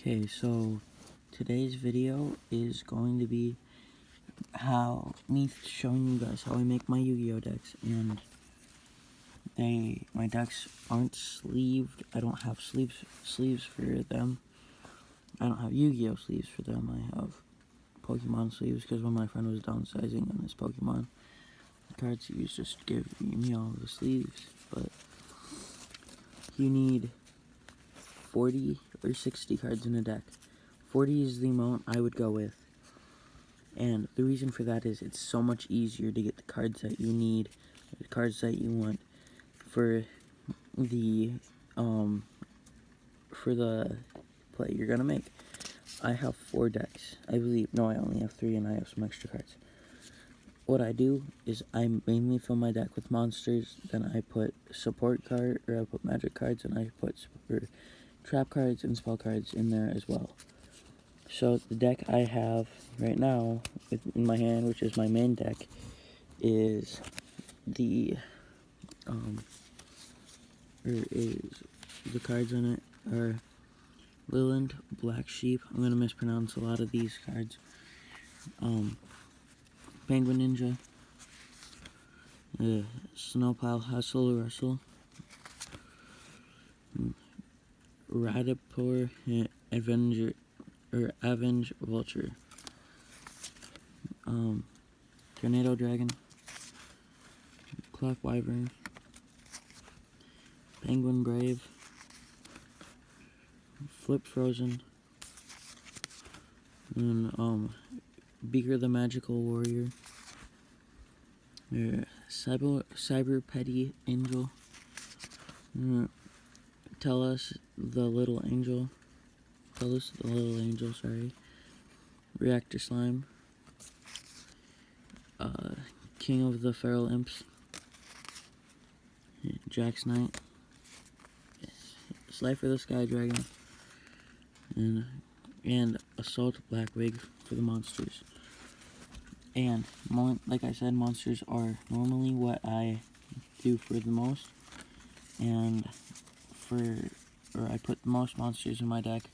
Okay, so today's video is going to be me showing you guys how I make my Yu-Gi-Oh decks, and my decks aren't sleeved. I don't have sleeves for them. I don't have Yu-Gi-Oh sleeves for them. I have Pokemon sleeves because when my friend was downsizing on his Pokemon cards, he was just giving me all the sleeves. But you need 40 or 60 cards in a deck. 40 is the amount I would go with. And the reason for that is it's so much easier to get the cards that you need, the cards that you want for the play you're gonna make. I have 4 decks. I believe, no, I only have 3 and I have some extra cards. What I do is I mainly fill my deck with monsters, then I put support card, or I put magic cards, and I put trap cards and spell cards in there as well. So the deck I have right now in my hand, which is my main deck, is the cards on it are Leland, Black Sheep. I'm gonna mispronounce a lot of these cards. Penguin Ninja, Snowpile Hustle Russell, Radipur Avenge Vulture, Tornado Dragon, Clock Wyvern, Penguin Brave, Flip Frozen, and Beaker the Magical Warrior, Cyber Petty Angel, Tell Us the Little Angel, sorry, Reactor Slime, King of the Feral Imps, Jack's Knight, Slifer the Sky Dragon, and Assault Blackwig for the monsters. And like I said, monsters are normally what I do for the most, and I put the most monsters in my deck,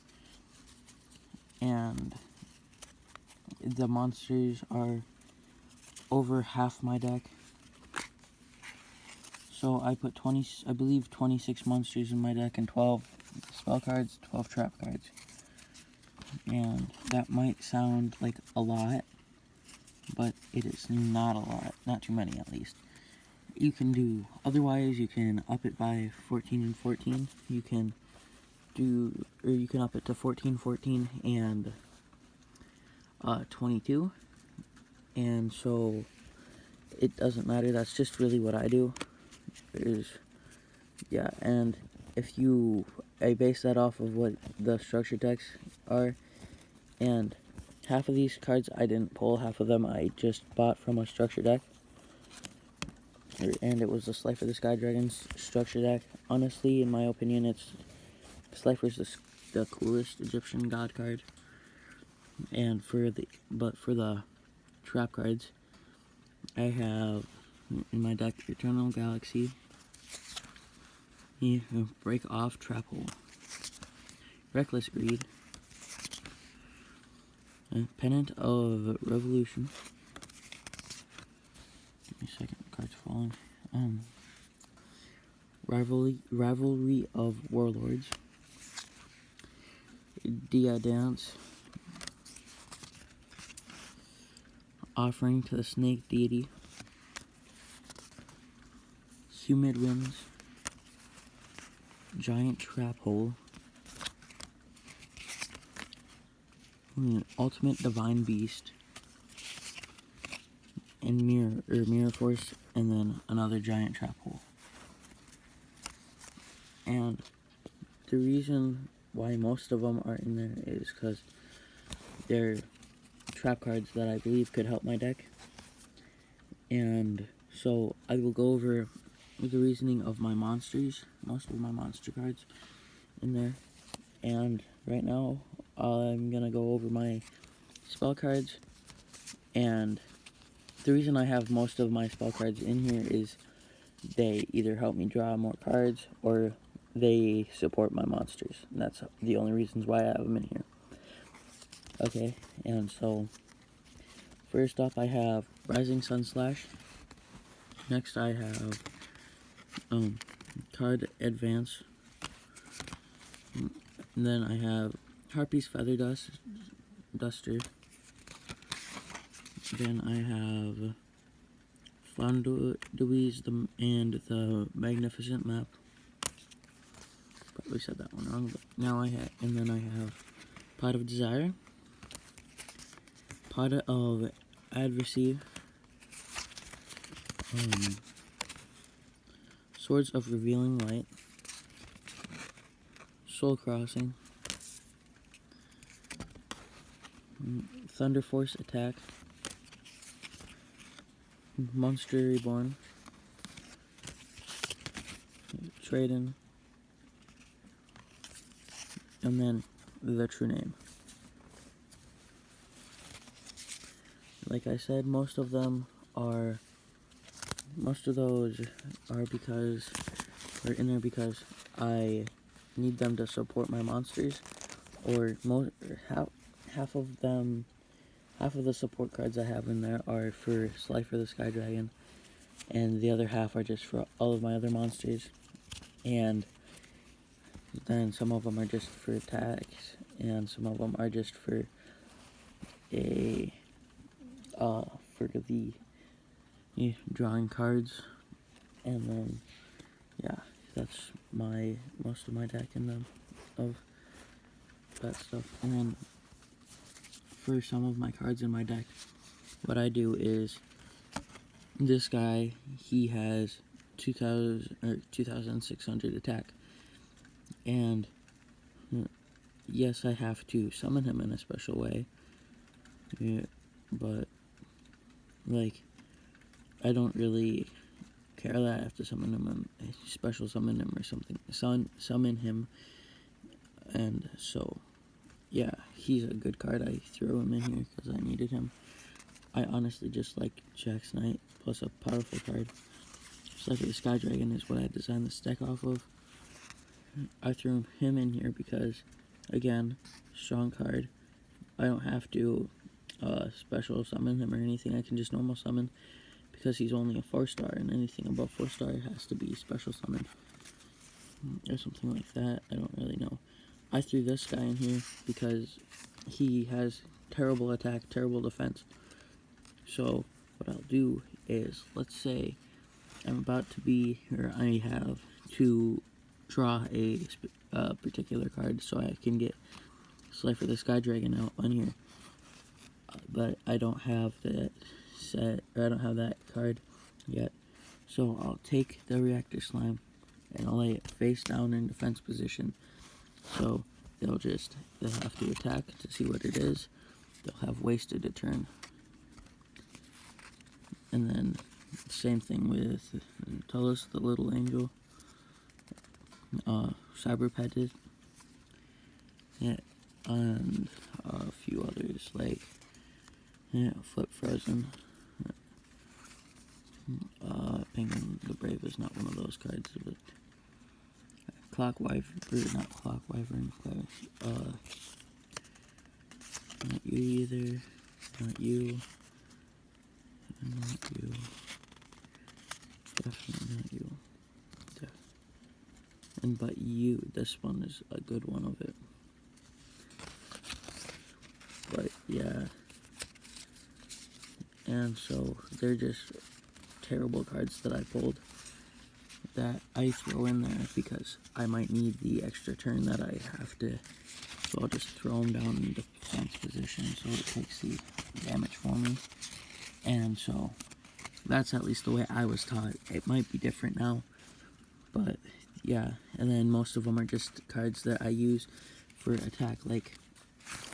and the monsters are over half my deck. So I put 26 monsters in my deck and 12 spell cards, 12 trap cards. And that might sound like a lot, but it is not a lot, not too many at least. You can do, otherwise you can up it by 14 and 14. You can up it to 14, 14, and 22. And so it doesn't matter, that's just really what I do. Yeah, and I base that off of what the structure decks are, and half of these cards I didn't pull, half of them I just bought from a structure deck, and it was the Slifer the Sky Dragon's structure deck. Honestly, in my opinion, Slifer's the coolest Egyptian god card, and for the trap cards, I have in my deck Eternal Galaxy, Break Off Trap Hole, Reckless Greed, Pennant of Revolution. Give me a second, cards falling. Rivalry of Warlords, Dia Dance, Offering to the Snake Deity, Humid Winds, Giant Trap Hole, Ultimate Divine Beast, and Mirror Force, and then another Giant Trap Hole. And the reason why most of them are in there is because they're trap cards that I believe could help my deck. And so I will go over the reasoning of my monsters, most of my monster cards in there. And right now I'm gonna go over my spell cards, and the reason I have most of my spell cards in here is they either help me draw more cards, or they support my monsters. And that's the only reasons why I have them in here. Okay, and so first off I have Rising Sun Slash. Next I have Card Advance. And then I have Harpy's Feather Duster. Then I have Fondouise and the Magnificent Map. Probably said that one wrong, but now and then I have Pot of Desire, Pot of Adversary, Swords of Revealing Light, Soul Crossing, Thunder Force Attack, Monster Reborn, Trade-in, and then the True Name. Like I said, most of those are in there because I need them to support my monsters, or half of the support cards I have in there are for Slifer the Sky Dragon, and the other half are just for all of my other monsters, and then some of them are just for attacks, and some of them are just for the drawing cards, and then yeah, that's most of my deck in them of that stuff. And then for some of my cards in my deck, what I do is, this guy, he has 2,600 attack, and yes, I have to summon him in a special way, but like, I don't really care that I have to summon him, special summon him or something, summon him, and so yeah, he's a good card. I threw him in here because I needed him. I honestly just like Jack's Knight plus a powerful card. Just like the Sky Dragon is what I designed this deck off of. I threw him in here because, again, strong card. I don't have to special summon him or anything. I can just normal summon because he's only a 4-star, and anything above 4-star has to be special summoned or something like that. I don't really know. I threw this guy in here because he has terrible attack, terrible defense. So what I'll do is, let's say I'm about to be, or I have to draw a particular card so I can get Slifer the Sky Dragon out on here, but I don't have that set, or I don't have that card yet. So I'll take the Reactor Slime and I'll lay it face down in defense position. So they'll have to attack to see what it is. They'll have wasted a turn. And then same thing with Tullus the Little Angel, Cyber Petted, yeah, and a few others like Flip Frozen. Penguin the Brave is not one of those cards, but not Clockwyvern, not you either, not you, definitely not you, but you, this one is a good one of it. But yeah, and so they're just terrible cards that I pulled that I throw in there because I might need the extra turn that I have to, so I'll just throw them down in defense position so it takes the damage for me. And so that's at least the way I was taught. It might be different now, but yeah. And then most of them are just cards that I use for attack, like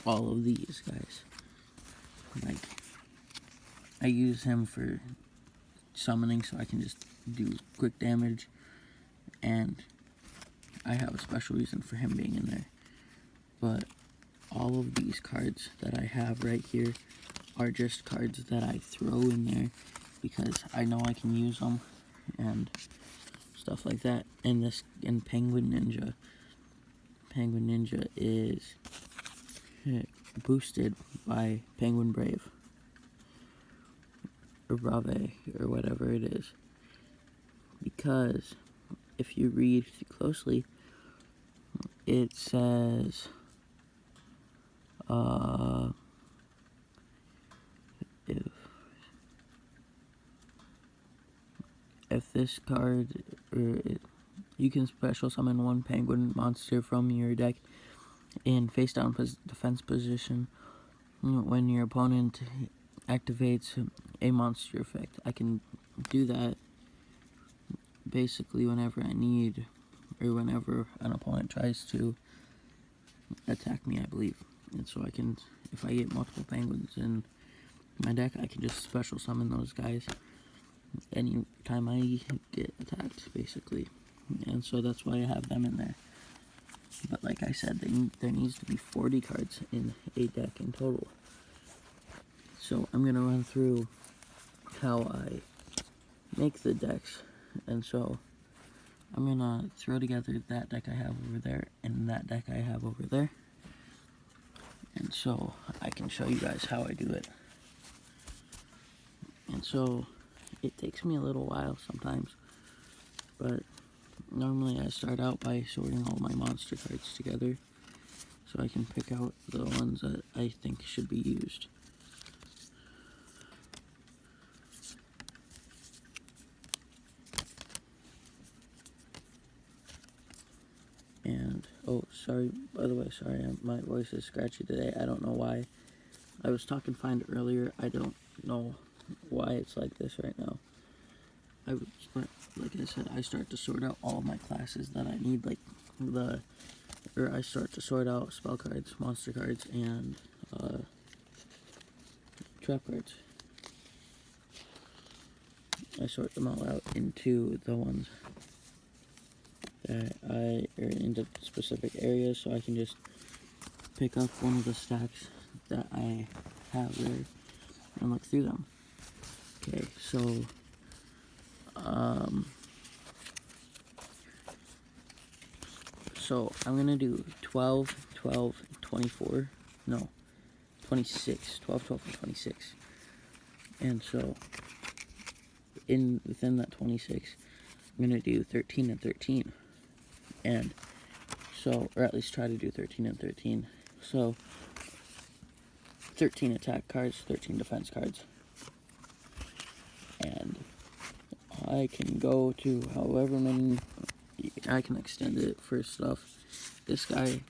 all of these guys. Like, I use him for summoning so I can just do quick damage, and I have a special reason for him being in there. But all of these cards that I have right here are just cards that I throw in there because I know I can use them, and stuff like that. And Penguin Ninja. Penguin Ninja is boosted by Penguin Brave. Or Brave, or whatever it is. Because if you read closely, it says if this card, you can special summon one penguin monster from your deck in face down defense position when your opponent activates a monster effect. I can do that basically whenever I need, or whenever an opponent tries to attack me, I believe. And so I can, if I get multiple penguins in my deck, I can just special summon those guys anytime I get attacked, basically. And so that's why I have them in there. But like I said, there needs to be 40 cards in a deck in total. So I'm going to run through how I make the decks. And so I'm going to throw together that deck I have over there and that deck I have over there. And so I can show you guys how I do it. And so it takes me a little while sometimes, but normally I start out by sorting all my monster cards together so I can pick out the ones that I think should be used. And, oh, sorry, by the way, sorry, my voice is scratchy today. I don't know why. I was talking fine earlier. I don't know why it's like this right now. Like I said, I start to sort out all of my classes that I need, I start to sort out spell cards, monster cards, and trap cards. I sort them all out into the ones that are into specific areas, so I can just pick up one of the stacks that I have there and look through them. Okay, so I'm gonna do 12, 12, 24, no, 26, 12, 12, and 26. And so within that 26, I'm gonna do 13 and 13. And so, or at least try to do 13 and 13. So 13 attack cards, 13 defense cards. And I can go to however many, I can extend it for stuff. This guy,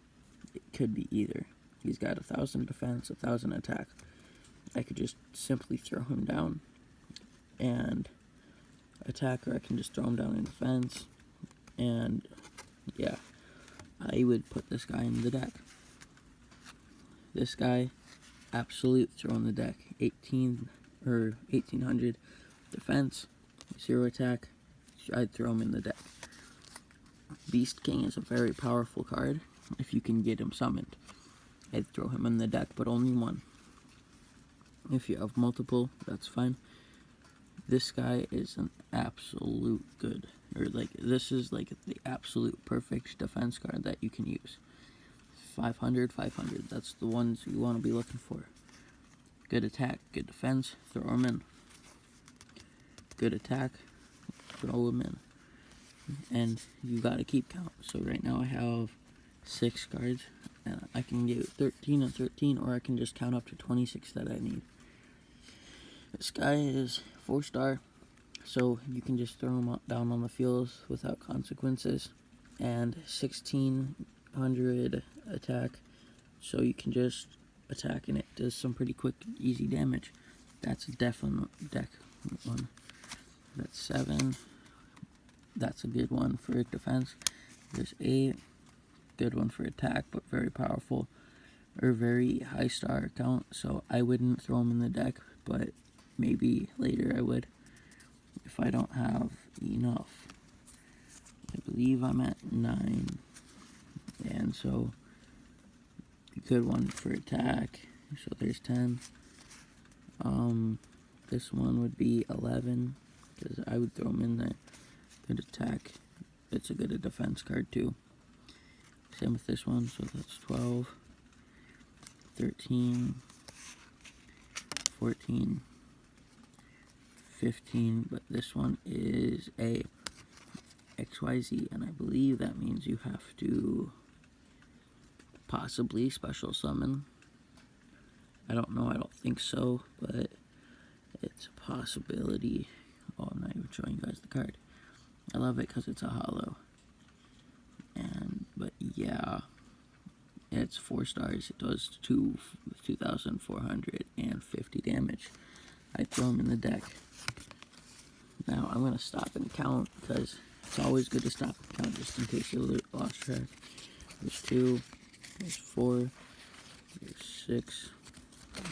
it could be either. He's got 1,000 defense, 1,000 attack. I could just simply throw him down and attack, or I can just throw him down in defense. And yeah, I would put this guy in the deck. This guy, absolute throw in the deck. 1,800 defense, 0 attack. I'd throw him in the deck. Beast King is a very powerful card if you can get him summoned. I'd throw him in the deck, but only one. If you have multiple, that's fine. This guy is an absolute good, this is like the absolute perfect defense card that you can use. 500, 500, that's the ones you want to be looking for. Good attack, good defense, throw him in. Good attack, throw him in. And you gotta keep count. So right now I have 6 cards, and I can get 13 and 13, or I can just count up to 26 that I need. This guy is 4-star, so you can just throw him down on the field without consequences. And 1,600 attack, so you can just attack and it does some pretty quick, easy damage. That's a definite deck one. That's 7. That's a good one for defense. There's 8. Good one for attack, but very powerful, or very high star count, so I wouldn't throw him in the deck, but maybe later I would if I don't have enough. I believe I'm at 9, and so good one for attack, so there's 10. This one would be 11, because I would throw him in there. Good attack. It's a good defense card too. Same with this one, so that's 12, 13, 14, 15, but this one is a XYZ, and I believe that means you have to possibly special summon. I don't know, I don't think so, but it's a possibility. Oh, I'm not even showing you guys the card. I love it because it's a holo. But yeah, it's 4 stars. It does 2,450 damage. I throw him in the deck. Now I'm going to stop and count because it's always good to stop and count just in case you lost track. There's 2, there's 4, there's 6,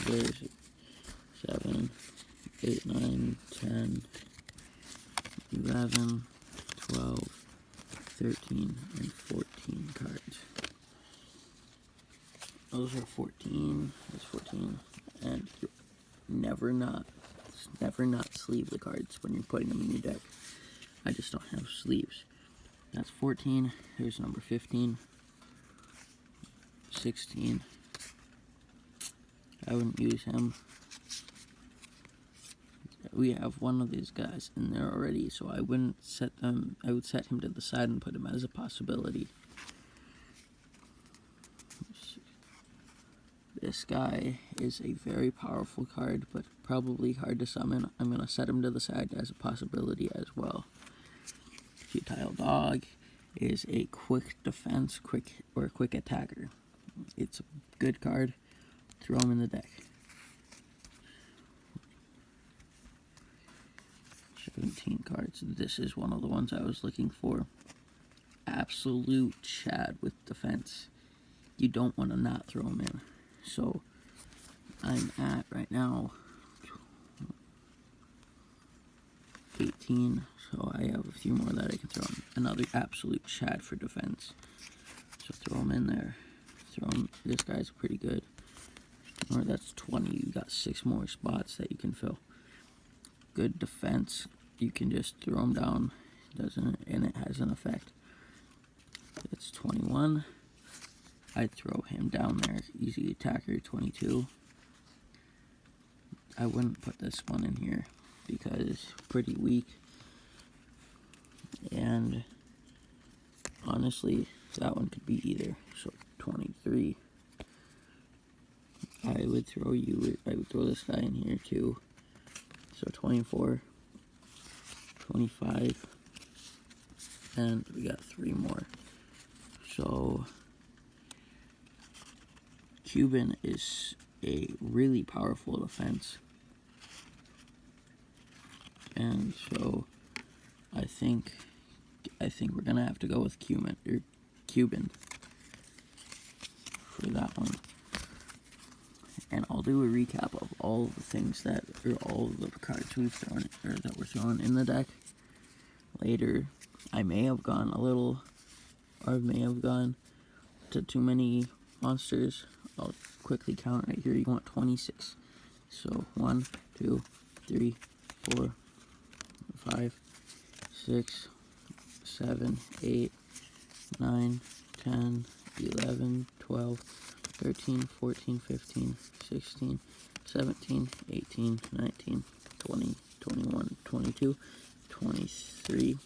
there's 7, 8, 9, 10, 11, 12, 13, and 14 cards. Those are 14, that's 14, and never not sleeve the cards when you're putting them in your deck. I just don't have sleeves. That's 14, here's number 15, 16, I wouldn't use him. We have one of these guys in there already, so I wouldn't set them. I would set him to the side and put him as a possibility. This guy is a very powerful card, but probably hard to summon. I'm going to set him to the side as a possibility as well. Futile Dog is a quick defense, quick attacker. It's a good card. Throw him in the deck. 17 cards. This is one of the ones I was looking for. Absolute Chad with defense. You don't want to not throw him in. So I'm at right now 18. So I have a few more that I can throw in. Another Absolute Chad for defense. So throw him in there. Throw him. This guy's pretty good. Or that's 20. You got 6 more spots that you can fill. Good defense. You can just throw him down, and it has an effect. It's 21. I'd throw him down there. Easy attacker, 22. I wouldn't put this one in here because it's pretty weak. And honestly, that one could be either. So 23. I would throw this guy in here too. So 24, 25, and we got 3 more. So Cuban is a really powerful defense. And so I think we're gonna have to go with Cuban for that one. And I'll do a recap of all the things all the cards we've thrown, or that were thrown in the deck later. I may have gone a little, or I may have gone to too many monsters. I'll quickly count right here. You want 26. So 1, 2, 3, 4, 5, 6, 7, 8, 9, 10, 11, 12, 13, 14, 15, 16, 17, 18, 19, 20, 21, 22, 23,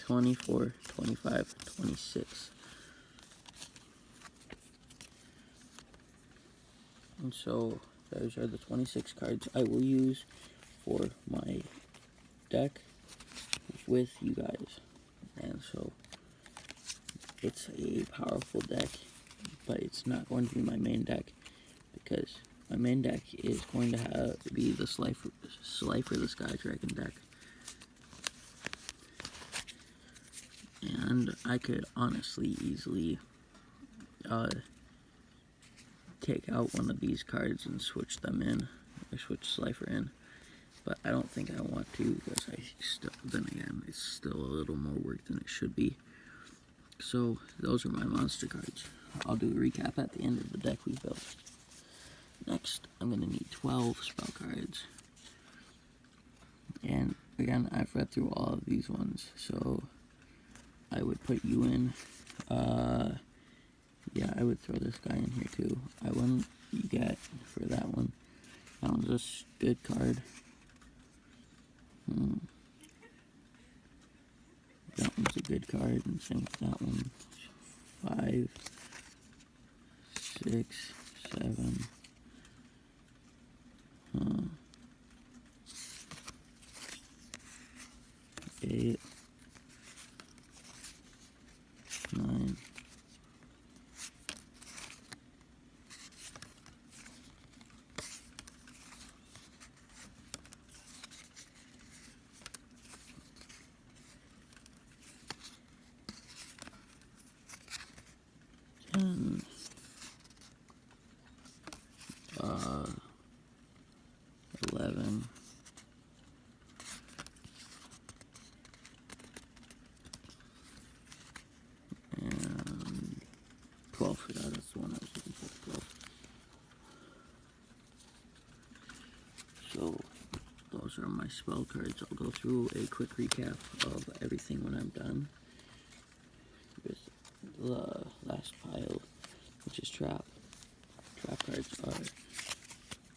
24, 25, 26. And so those are the 26 cards I will use for my deck with you guys. And so it's a powerful deck, but it's not going to be my main deck because my main deck is going to be the Slifer the Sky Dragon deck. And I could honestly easily take out one of these cards and switch them in, or switch Slifer in, but I don't think I want to because then again, it's still a little more work than it should be. So those are my monster cards. I'll do a recap at the end of the deck we built. Next, I'm going to need 12 spell cards. And again, I've read through all of these ones, so I would put you in. Yeah, I would throw this guy in here too. I wouldn't get for that one. That one's a good card. That one's a good card, and same with that one. 5, 6, 7. 8, 9. 10. 11. And 12. Yeah, that's the one I was looking for. 12. So those are my spell cards. I'll go through a quick recap of everything when I'm done with the last pile, which is trap. Trap cards are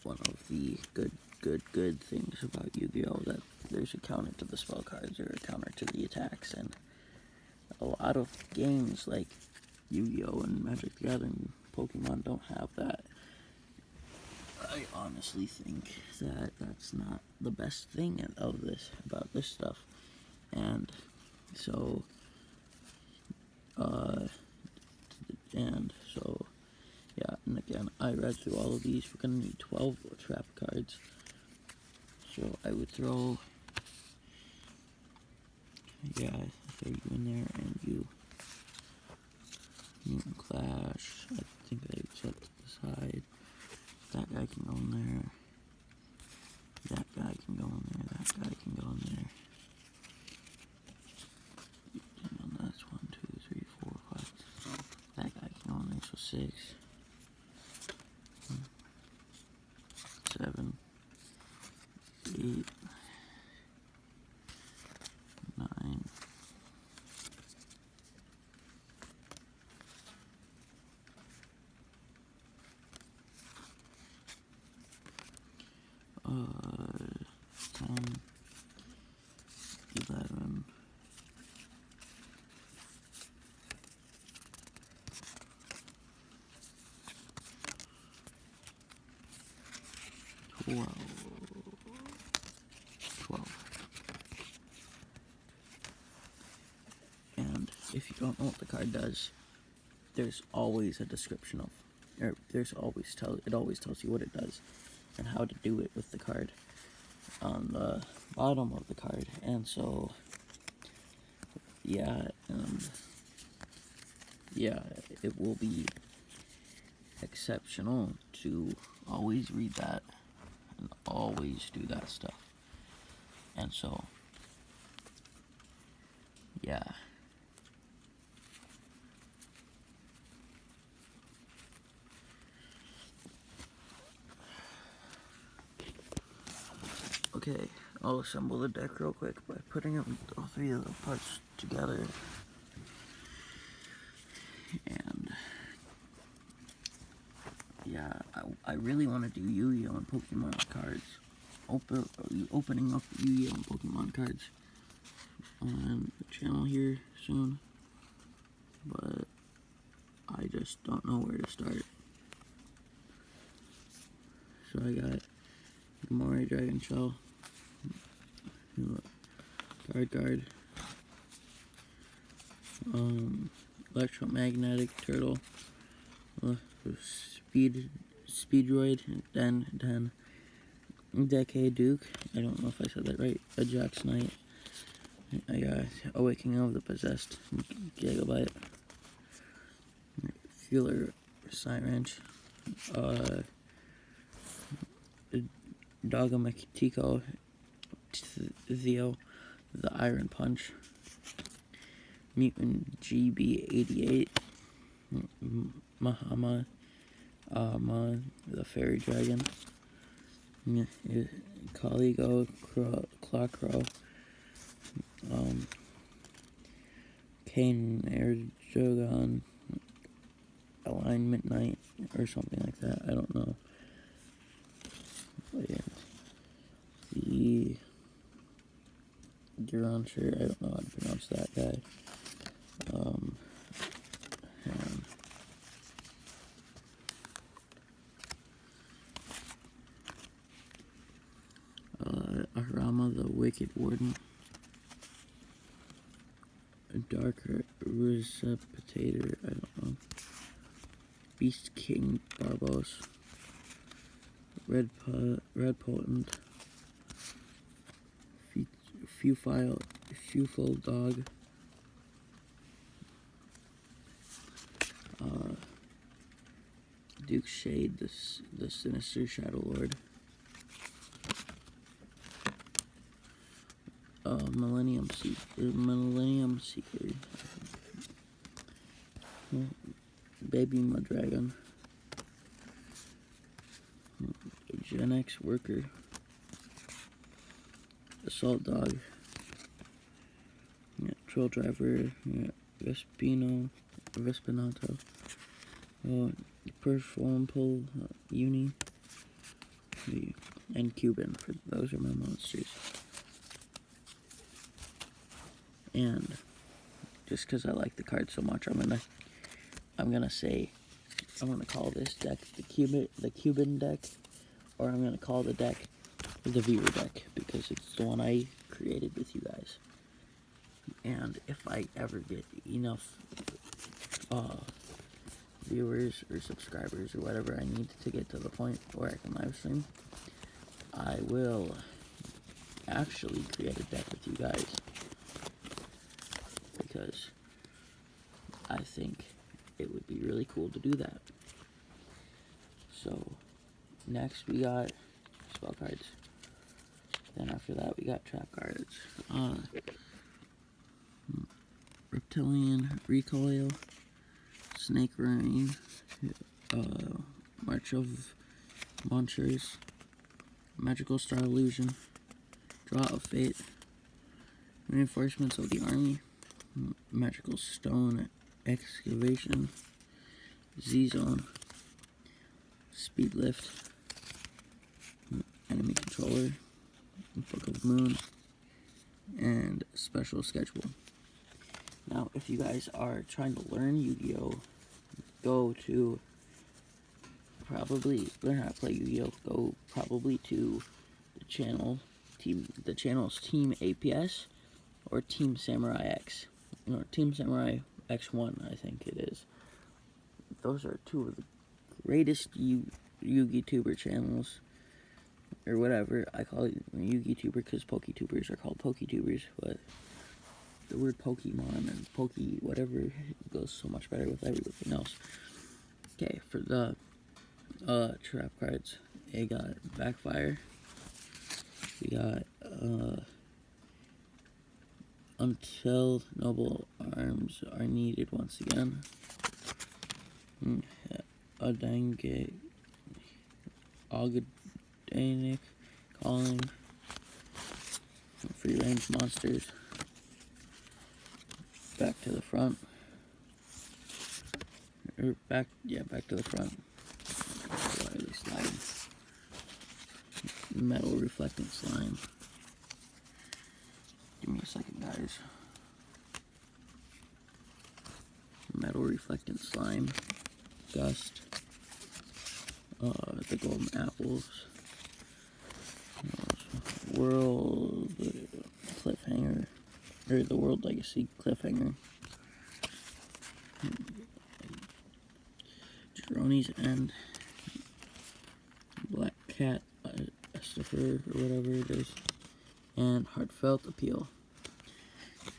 one of the good things about Yu-Gi-Oh! That there's a counter to the spell cards or a counter to the attacks, and a lot of games like Yu-Gi-Oh! And Magic the Gathering, Pokemon don't have that. I honestly think that that's not the best thing of this, about this stuff. And so, yeah, and again, I read through all of these. We're gonna need 12 trap cards. So I would throw, yeah, throw you in there, and you can Clash. I think I set to the side. That guy can go in there. That guy can go in there. That guy can go in there. And that's 1, 2, 3, 4, 5. That guy can go in there. So 6, 7, 8, 9. 10, 11, 12. And if you don't know what the card does, there's always a description of, or it always tells you what it does and how to do it with the card on the bottom of the card. And so, yeah, it will be exceptional to always read that and always do that stuff. And so, yeah. Okay, I'll assemble the deck real quick by putting all 3 of the parts together. And yeah, I really want to do Yu-Gi-Oh! And Pokemon cards. Opening up Yu-Gi-Oh! And Pokemon cards on the channel here soon. But I just don't know where to start. So I got Gamora Dragon Shell, Guard, Electromagnetic Turtle, Speedroid, Den, Decade Duke, I don't know if I said that right, Ajax Knight, I got Awakening of the Possessed, Gigabyte, Fueler Sirench, Dogamatikko, Theo, the Iron Punch, Mutant GB88, Mahama, the Fairy Dragon, Caligo, Clawcrow, Kane Air Jogon Alignment Night or something like that. I don't know. But yeah. The Giron shirt, I don't know how to pronounce that guy. Arama the Wicked Warden. A Dark Receptator, I don't know. Beast King Barbos. Red Potent. Fewful Dog. Duke Shade, the Sinister Shadow Lord. Millennium Seeker. Baby Mudragon. Gen X Worker. Assault Dog. Yeah, Troll Driver. Yeah, Vespinato. Performable Uni. And Cuban. Those are my monsters. And just because I like the card so much, I'm gonna call this deck the Cuban deck, or I'm gonna call the deck the viewer deck, because it's the one I created with you guys. And if I ever get enough viewers or subscribers or whatever I need to get to the point where I can live stream, I will actually create a deck with you guys, because I think it would be really cool to do that. So next we got spell cards. Then after that we got trap cards. Reptilian Recoil, Snake Rain, March of Monsters, Magical Star Illusion, Draw of Fate, Reinforcements of the Army, Magical Stone Excavation, Z-Zone, Speed Lift, Enemy Controller, Book of Moon, and Special Schedule. Now, if you guys are trying to learn Yu-Gi-Oh, go to learn how to play Yu-Gi-Oh, go probably to the channel's Team APS or Team Samurai X, or Team Samurai X1, I think it is. Those are two of the greatest Yu-Gi Tuber channels, or whatever. I call it Yu-Gi Tuber because PokeTubers are called PokeTubers, but the word Pokemon and Poke whatever goes so much better with everything else. Okay, for the trap cards, I got Backfire. We got Until Noble Arms Are Needed Once Again. Augdanic Calling. Free range monsters. Back to the front. Back to the front. Why this slide? Metal Reflecting Slime. Give me a second, guys. Metal Reflecting Slime. Gust. The Golden Apples. World Cliffhanger. Or the World Legacy Cliffhanger. Jeroni's End. Black Cat Estifer, or whatever it is. And Heartfelt Appeal.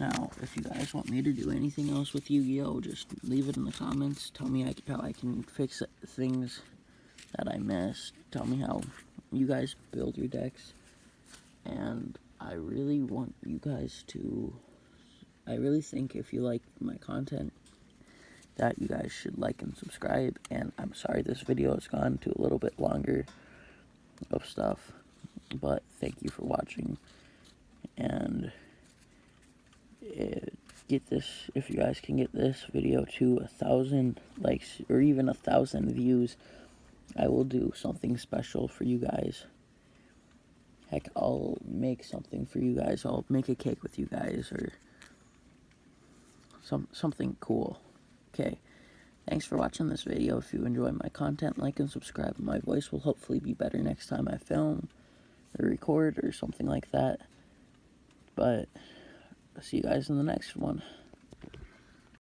Now, if you guys want me to do anything else with Yu-Gi-Oh, just leave it in the comments. Tell me how I can fix things that I missed. Tell me how you guys build your decks. And I really want you guys to... I really think if you like my content, that you guys should like and subscribe. And I'm sorry this video has gone to a little bit longer of stuff, but thank you for watching. And get this, if you guys can get this video to 1,000 likes or even 1,000 views, I will do something special for you guys. Heck, I'll make something for you guys. I'll make a cake with you guys or something cool. Okay. Thanks for watching this video. If you enjoy my content, like and subscribe. My voice will hopefully be better next time I film or record or something like that. But I'll see you guys in the next one.